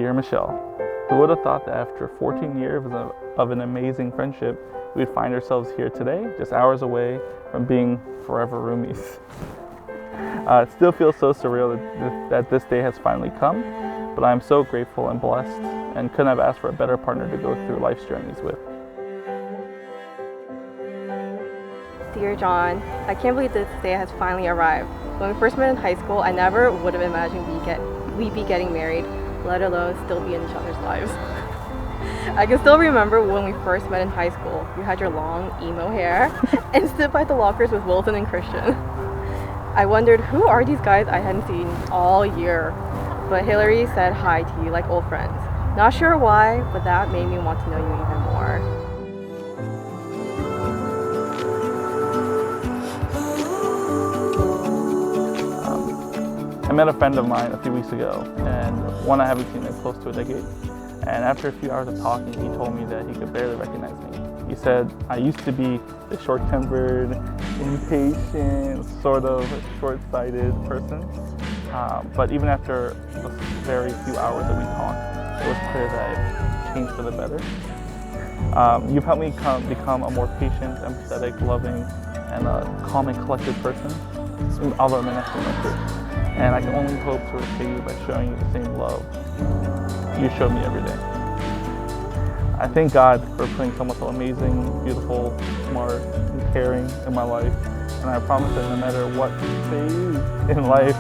Dear Michelle, who would have thought that after 14 years of an amazing friendship, we'd find ourselves here today, just hours away from being forever roomies. It still feels so surreal that this day has finally come, but I'm so grateful and blessed and couldn't have asked for a better partner to go through life's journeys with. Dear John, I can't believe this day has finally arrived. When we first met in high school, I never would have imagined we'd be getting married, let alone still be in each other's lives. I can still remember when we first met in high school. You had your long emo hair and stood by the lockers with Wilson and Christian. I wondered, who are these guys I hadn't seen all year? But Hillary said hi to you like old friends. Not sure why, but that made me want to know you even more. I met a friend of mine a few weeks ago, and one I haven't seen in close to a decade. And after a few hours of talking, he told me that he could barely recognize me. He said, I used to be the short-tempered, impatient, sort of short-sighted person. But even after a very few hours that we talked, it was clear that I've changed for the better. You've helped me become a more patient, empathetic, loving, and a calm and collected person. Although I'm an extrovert. And I can only hope to repay you by showing you the same love you showed me every day. I thank God for putting someone so amazing, beautiful, smart, and caring in my life. And I promise that no matter what phase in life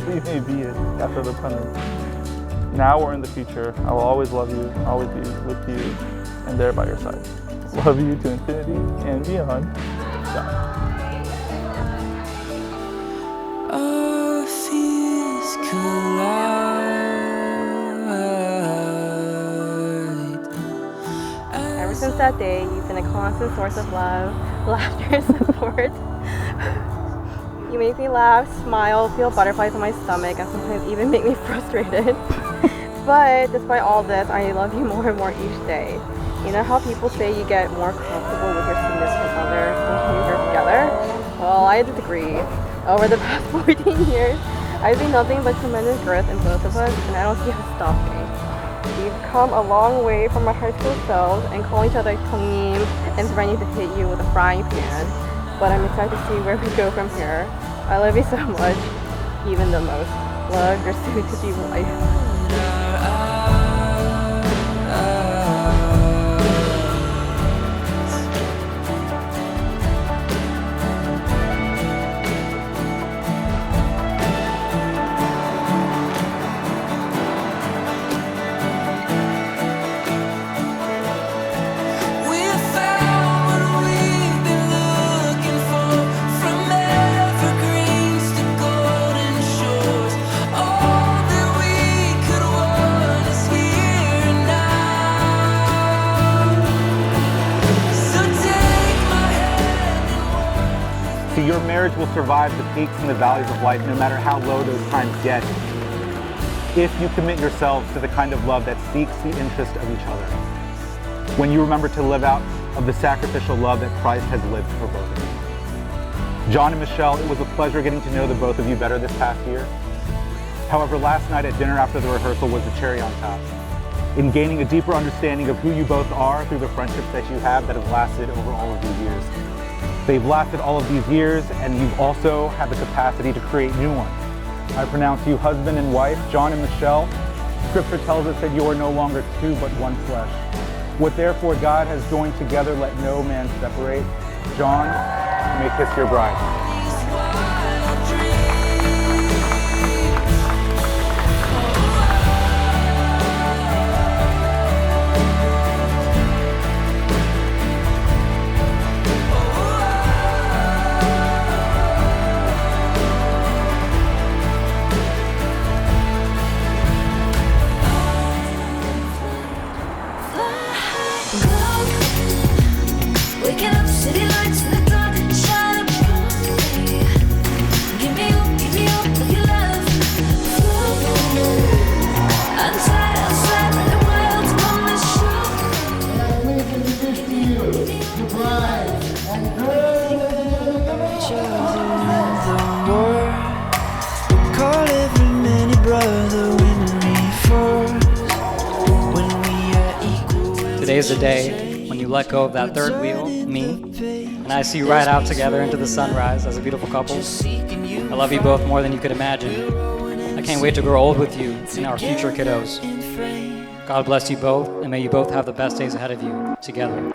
we may be in after the pandemic, now or in the future, I will always love you, always be with you, and there by your side. Love you to infinity and beyond. John. Ever since that day, you've been a constant source of love, laughter, and support. You make me laugh, smile, feel butterflies in my stomach, and sometimes even make me frustrated. But despite all this, I love you more and more each day. You know how people say you get more comfortable with your significant other when you're together? Well, I disagree. Over the past 14 years, I've seen nothing but tremendous growth in both of us, and I don't see how stopping. We've come a long way from our high school selves and calling each other tongue and threatening to hit you with a frying pan. But I'm excited to see where we go from here. I love you so much, even the most. Love, your soon-to-be wife. Your marriage will survive the peaks and the valleys of life, no matter how low those times get, if you commit yourselves to the kind of love that seeks the interest of each other. When you remember to live out of the sacrificial love that Christ has lived for both of you. John and Michelle, it was a pleasure getting to know the both of you better this past year. However, last night at dinner after the rehearsal was the cherry on top, in gaining a deeper understanding of who you both are through the friendships that you have that have lasted over all of these years. They've lasted all of these years, and you've also had the capacity to create new ones. I pronounce you husband and wife, John and Michelle. Scripture tells us that you are no longer two, but one flesh. What therefore God has joined together, let no man separate. John, you may kiss your bride. Waking up, city lights in the dark, shine up. Today's the day when you let go of that third wheel, me, and I see you ride out together into the sunrise as a beautiful couple. I love you both more than you could imagine. I can't wait to grow old with you and our future kiddos. God bless you both, and may you both have the best days ahead of you together.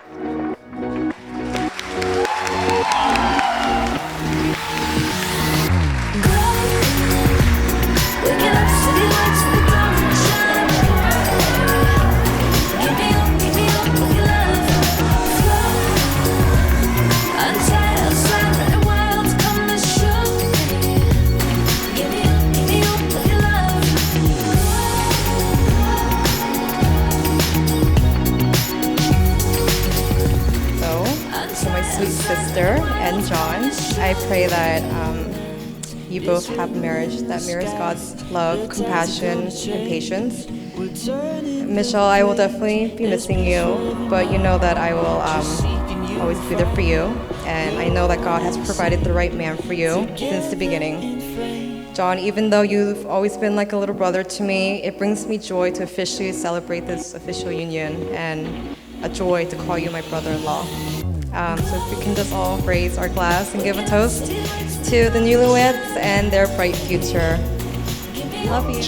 Sweet sister and John, I pray that you both have a marriage that mirrors God's love, compassion, and patience. Michelle, I will definitely be missing you, but you know that I will always be there for you, and I know that God has provided the right man for you since the beginning. John, even though you've always been like a little brother to me, it brings me joy to officially celebrate this official union and a joy to call you my brother-in-law. So if we can just all raise our glass and give a toast to the newlyweds and their bright future. Love you.